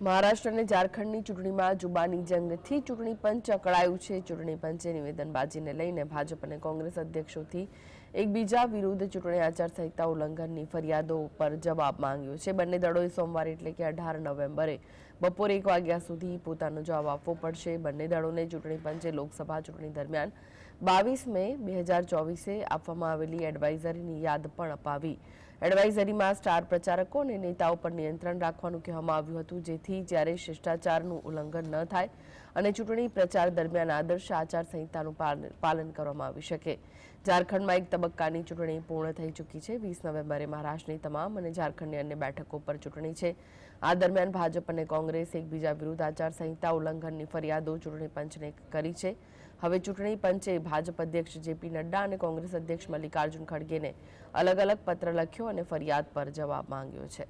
મહારાષ્ટ્ર અને ઝારખંડની ચૂંટણીમાં જુબાની જંગથી ચૂંટણી પંચ અકળાયું છે। ચૂંટણી પંચે નિવેદનબાજીને લઈને ભાજપ અને કોંગ્રેસ અધ્યક્ષોથી એકબીજા વિરુદ્ધ ચૂંટણી આચારસંહિતા ઉલ્લંઘનની ફરિયાદો પર જવાબ માંગ્યો છે। બંને દળોએ સોમવારે એટલે કે 18 નવેમ્બરે બપોરે 1 વાગ્યા સુધી પોતાનો જવાબ આપવો પડશે। બંને દળોને ચૂંટણી પંચે લોકસભા ચૂંટણી દરમિયાન 22 મે 2024એ આપવામાં આવેલી એડવાઇઝરીની યાદ પણ અપાવી। એડવાઇઝરીમાં સ્ટાર પ્રચારકો અને નેતાઓ પર નિયંત્રણ રાખવાનું કહેવામાં આવ્યું હતું, જેથી જ્યારે શિષ્ટાચારનું ઉલ્લંઘન ન થાય અને ચૂંટણી પ્રચાર દરમિયાન આદર્શ આચારસંહિતાનું પાલન કરવામાં આવી શકે। ઝારખંડમાં એક તબક્કાની ચૂંટણી પૂર્ણ થઈ ચૂકી છે। 20 નવેમ્બરે મહારાષ્ટ્રની તમામ અને ઝારખંડની અન્ય બેઠકો પર ચૂંટણી છે। આ દરમિયાન ભાજપ અને કોંગ્રેસ એકબીજા વિરુદ્ધ આચારસંહિતા ઉલ્લંઘનની ફરિયાદો ચૂંટણી પંચને કરી છે। હવે ચૂંટણી પંચે ભાજપ અધ્યક્ષ જેપી નડ્ડા અને કોંગ્રેસ અધ્યક્ષ મલ્લિકાર્જુન ખડગેને અલગ અલગ પત્ર લખ્યો અને ફરિયાદ પર જવાબ માંગ્યો છે।